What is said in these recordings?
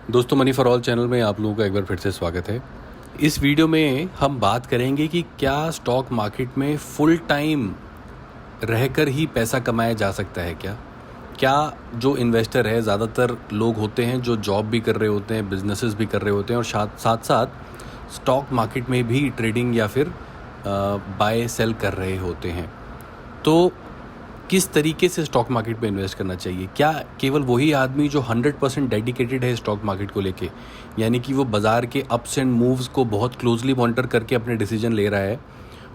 दोस्तों, money for all channel में आप लोगों का एक बार फिर से स्वागत है। इस वीडियो में हम बात करेंगे कि क्या स्टॉक मार्केट में फुल टाइम रहकर ही पैसा कमाया जा सकता है। क्या जो इन्वेस्टर है, ज़्यादातर लोग होते हैं जो जॉब भी कर रहे होते हैं, बिजनेसेस भी कर रहे होते हैं और साथ साथ स्टॉक मार्केट में भी ट्रेडिंग या फिर बाय सेल कर रहे होते हैं। तो किस तरीके से स्टॉक मार्केट में इन्वेस्ट करना चाहिए? क्या केवल वही आदमी जो 100% डेडिकेटेड है स्टॉक मार्केट को लेके, यानी कि वो बाज़ार के अप्स एंड मूव्स को बहुत क्लोजली मॉनिटर करके अपने डिसीजन ले रहा है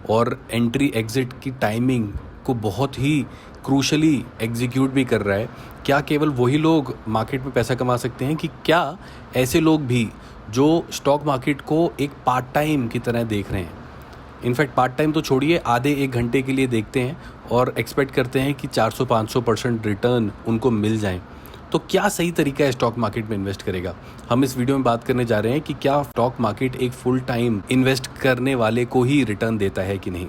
और एंट्री एग्जिट की टाइमिंग को बहुत ही क्रूशली एग्जीक्यूट भी कर रहा है, क्या केवल वही लोग मार्केट में पैसा कमा सकते हैं? कि क्या ऐसे लोग भी जो स्टॉक मार्केट को एक पार्ट टाइम की तरह देख रहे हैं, इनफैक्ट पार्ट टाइम तो छोड़िए, आधे एक घंटे के लिए देखते हैं और एक्सपेक्ट करते हैं कि 400-500% रिटर्न उनको मिल जाएं, तो क्या सही तरीका है स्टॉक मार्केट में इन्वेस्ट करेगा? हम इस वीडियो में बात करने जा रहे हैं कि क्या स्टॉक मार्केट एक फुल टाइम इन्वेस्ट करने वाले को ही रिटर्न देता है कि नहीं।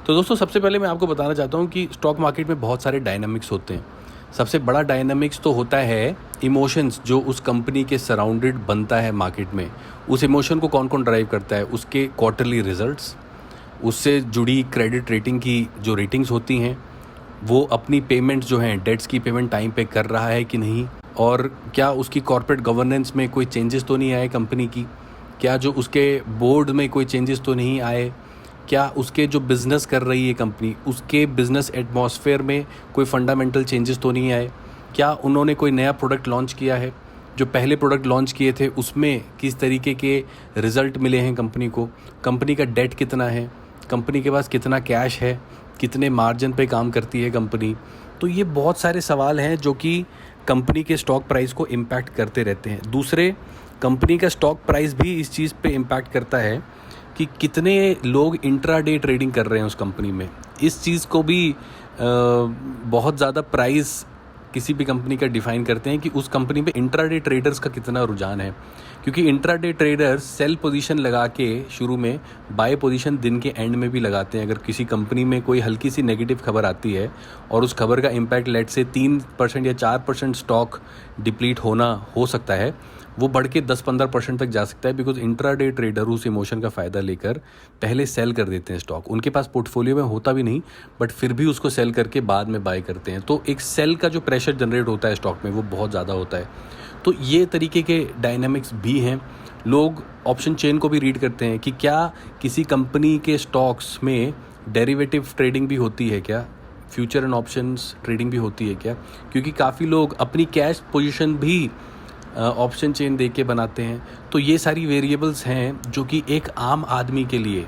तो दोस्तों, सबसे पहले मैं आपको बताना चाहता हूँ कि स्टॉक मार्केट में बहुत सारे डायनामिक्स होते हैं। सबसे बड़ा डायनामिक्स तो होता है इमोशंस, जो उस कंपनी के सराउंडेड बनता है मार्केट में। उस इमोशन को कौन कौन ड्राइव करता है? उसके क्वार्टरली रिजल्ट्स, उससे जुड़ी क्रेडिट रेटिंग की जो रेटिंग्स होती हैं, वो अपनी पेमेंट्स जो हैं, डेट्स की पेमेंट टाइम पे कर रहा है कि नहीं, और क्या उसकी कॉर्पोरेट गवर्नेंस में कोई चेंजेस तो नहीं आए कंपनी की, क्या जो उसके बोर्ड में कोई चेंजेस तो नहीं आए, क्या उसके जो बिज़नेस कर रही है कंपनी, उसके बिज़नेस एटमॉस्फेयर में कोई फंडामेंटल चेंजेस तो नहीं आए, क्या उन्होंने कोई नया प्रोडक्ट लॉन्च किया है, जो पहले प्रोडक्ट लॉन्च किए थे उसमें किस तरीके के रिज़ल्ट मिले हैं कंपनी को, कंपनी का डेट कितना है, कंपनी के पास कितना कैश है, कितने मार्जिन पे काम करती है कंपनी। तो ये बहुत सारे सवाल हैं जो कि कंपनी के स्टॉक प्राइस को इम्पैक्ट करते रहते हैं। दूसरे, कंपनी का स्टॉक प्राइस भी इस चीज़ पे इम्पैक्ट करता है कि कितने लोग इंट्राडे ट्रेडिंग कर रहे हैं उस कंपनी में। इस चीज़ को भी बहुत ज़्यादा प्राइस किसी भी कंपनी का डिफाइन करते हैं कि उस कंपनी में इंट्राडे ट्रेडर्स का कितना रुझान है, क्योंकि इंट्राडे ट्रेडर्स सेल पोजीशन लगा के शुरू में, बाय पोजीशन दिन के एंड में भी लगाते हैं। अगर किसी कंपनी में कोई हल्की सी नेगेटिव खबर आती है और उस खबर का इम्पैक्ट लेट से 3% या 4% स्टॉक डिप्लीट होना हो सकता है, वो बढ़ के 10-15% तक जा सकता है, बिकॉज इंट्राडे ट्रेडर उस इमोशन का फ़ायदा लेकर पहले सेल कर देते हैं स्टॉक। उनके पास पोर्टफोलियो में होता भी नहीं, बट फिर भी उसको सेल करके बाद में बाय करते हैं। तो एक सेल का जो प्रेशर जनरेट होता है स्टॉक में, वो बहुत ज़्यादा होता है। तो ये तरीके के डायनामिक्स भी हैं। लोग ऑप्शन चेन को भी रीड करते हैं कि क्या किसी कंपनी के स्टॉक्स में डेरिवेटिव ट्रेडिंग भी होती है क्या, फ्यूचर एंड ऑप्शंस ट्रेडिंग भी होती है क्या, क्योंकि काफ़ी लोग अपनी कैश पोजीशन भी ऑप्शन चेन देख के बनाते हैं। तो ये सारी वेरिएबल्स हैं जो कि एक आम आदमी के लिए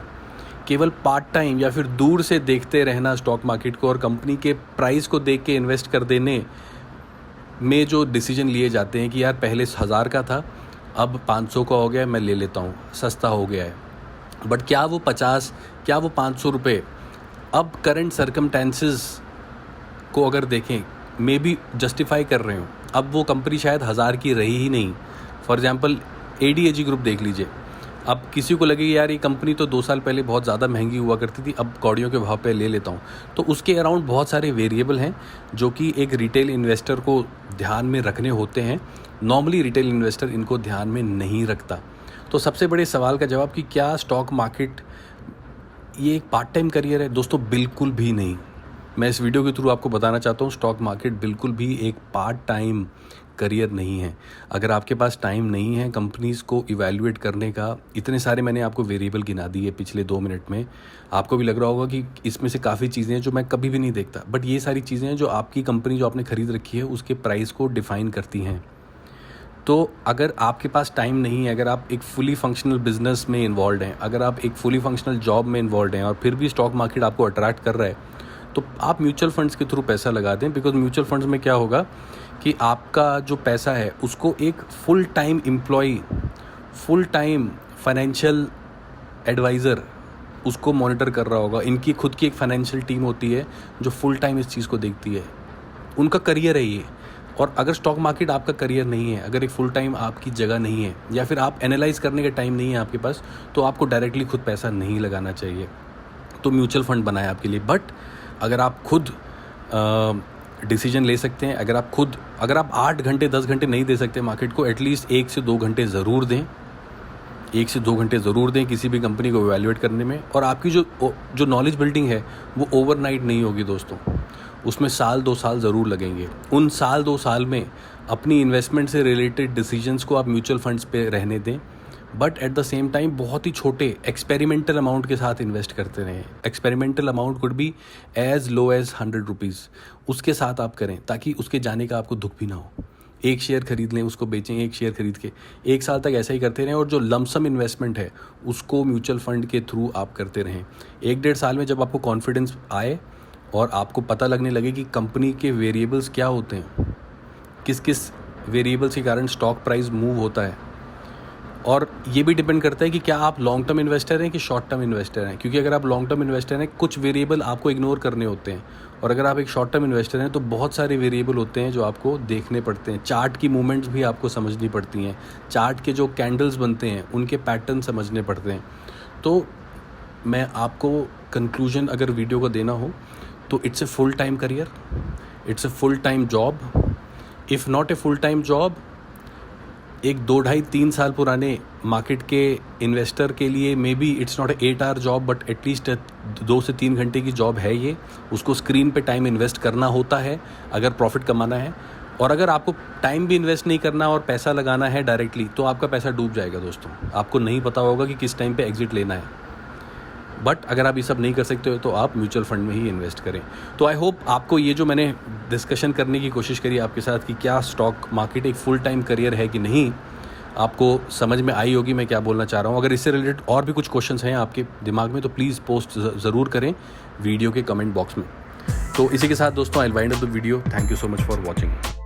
केवल पार्ट टाइम या फिर दूर से देखते रहना स्टॉक मार्केट को और कंपनी के प्राइस को देख के इन्वेस्ट कर देने में जो डिसीजन लिए जाते हैं कि यार पहले 1000 का था, अब 500 का हो गया, मैं ले लेता हूँ, सस्ता हो गया है। बट क्या वो 50, क्या वो 500 रुपये अब करंट सर्कमटेंसेस को अगर देखें मे बी जस्टिफाई कर रहे हो? अब वो कंपनी शायद 1000 की रही ही नहीं। फॉर एग्जांपल ADAG ग्रुप देख लीजिए। अब किसी को लगे यार ये कंपनी तो 2 साल पहले बहुत ज़्यादा महंगी हुआ करती थी, अब कौड़ियों के भाव पे ले लेता हूँ। तो उसके अराउंड बहुत सारे वेरिएबल हैं जो कि एक रिटेल इन्वेस्टर को ध्यान में रखने होते हैं। नॉर्मली रिटेल इन्वेस्टर इनको ध्यान में नहीं रखता। तो सबसे बड़े सवाल का जवाब कि क्या स्टॉक मार्केट ये एक पार्ट टाइम करियर है? दोस्तों, बिल्कुल भी नहीं। मैं इस वीडियो के थ्रू आपको बताना चाहता हूँ, स्टॉक मार्केट बिल्कुल भी एक पार्ट टाइम करियर नहीं है। अगर आपके पास टाइम नहीं है कंपनीज़ को इवैल्यूएट करने का, इतने सारे मैंने आपको वेरिएबल गिना दिए पिछले 2 मिनट में, आपको भी लग रहा होगा कि इसमें से काफ़ी चीज़ें हैं जो मैं कभी भी नहीं देखता, बट ये सारी चीज़ें हैं जो आपकी कंपनी जो आपने खरीद रखी है उसके प्राइस को डिफ़ाइन करती हैं। तो अगर आपके पास टाइम नहीं है, अगर आप एक फुली फंक्शनल बिजनेस में इन्वॉल्व हैं, अगर आप एक फुली फंक्शनल जॉब में इन्वॉल्व हैं और फिर भी स्टॉक मार्केट आपको अट्रैक्ट कर रहा है, तो आप म्यूचुअल फंड्स के थ्रू पैसा लगा दें। बिकॉज म्यूचुअल फंड्स में क्या होगा कि आपका जो पैसा है उसको एक full time employee, full time financial adviser उसको मॉनिटर कर रहा होगा। इनकी खुद की एक फाइनेंशियल टीम होती है जो फुल टाइम इस चीज़ को देखती है, उनका करियर है ये। और अगर स्टॉक मार्केट आपका करियर नहीं है, अगर एक फुल टाइम आपकी जगह नहीं है, या फिर आप एनालाइज करने का टाइम नहीं है आपके पास, तो आपको डायरेक्टली खुद पैसा नहीं लगाना चाहिए। तो म्यूचुअल फंड बनाए आपके लिए। बट अगर आप खुद डिसीजन ले सकते हैं। अगर आप 8 घंटे 10 घंटे नहीं दे सकते मार्केट को, एटलीस्ट 1 से 2 घंटे ज़रूर दें। 1 से 2 घंटे ज़रूर दें किसी भी कंपनी को इवैल्यूएट करने में। और आपकी जो नॉलेज बिल्डिंग है वो ओवरनाइट नहीं होगी दोस्तों, उसमें साल 2 साल ज़रूर लगेंगे। उन साल 2 साल में अपनी इन्वेस्टमेंट से रिलेटेड डिसीजंस को आप म्यूचुअल फंड्स पे रहने दें, but at the same time बहुत ही छोटे एक्सपेरिमेंटल अमाउंट के साथ इन्वेस्ट करते रहें। Experimental amount could be as low as 100 rupees, उसके साथ आप करें ताकि उसके जाने का आपको दुख भी ना हो। एक शेयर खरीद लें, उसको बेचें, एक शेयर खरीद के 1 साल तक ऐसा ही करते रहें। और जो लमसम इन्वेस्टमेंट है उसको म्यूचुअल फंड के थ्रू आप करते रहें। 1-1.5 साल में जब आपको कॉन्फिडेंस आए और आपको पता लगने लगे कि कंपनी के वेरिएबल्स क्या होते हैं, किस किस वेरिएबल्स के कारण स्टॉक प्राइस मूव होता है, और ये भी डिपेंड करता है कि क्या आप लॉन्ग टर्म इन्वेस्टर हैं कि शॉर्ट टर्म इन्वेस्टर हैं। क्योंकि अगर आप लॉन्ग टर्म इन्वेस्टर हैं, कुछ वेरिएबल आपको इग्नोर करने होते हैं, और अगर आप एक शॉर्ट टर्म इन्वेस्टर हैं तो बहुत सारे वेरिएबल होते हैं जो आपको देखने पड़ते हैं। चार्ट की मूवमेंट्स भी आपको समझनी पड़ती हैं, चार्ट के जो कैंडल्स बनते हैं उनके पैटर्न समझने पड़ते हैं। तो मैं आपको कंक्लूजन अगर वीडियो को देना हो तो it's a full time career, it's a full time job. If not a full time job, एक 2-2.5-3 साल पुराने मार्केट के इन्वेस्टर के लिए may be it's not a 8 hour job, but at least 2 से 3 घंटे की जॉब है ये। उसको स्क्रीन पे टाइम इन्वेस्ट करना होता है अगर प्रॉफिट कमाना है। और अगर आपको टाइम भी इन्वेस्ट नहीं करना और पैसा लगाना है डायरेक्टली, तो आपका पैसा डूब जाएगा दोस्तों। आपको नहीं पता होगा कि किस टाइम पे एग्जिट लेना है। बट अगर आप ये सब नहीं कर सकते हो तो आप म्यूचुअल फंड में ही इन्वेस्ट करें। तो आई होप आपको ये जो मैंने डिस्कशन करने की कोशिश करी आपके साथ कि क्या स्टॉक मार्केट एक फुल टाइम करियर है कि नहीं, आपको समझ में आई होगी मैं क्या बोलना चाह रहा हूँ। अगर इससे रिलेटेड और भी कुछ क्वेश्चंस हैं आपके दिमाग में तो प्लीज़ पोस्ट ज़रूर करें वीडियो के कमेंट बॉक्स में। तो इसी के साथ दोस्तों I will wind up the video. Thank you so much for watching.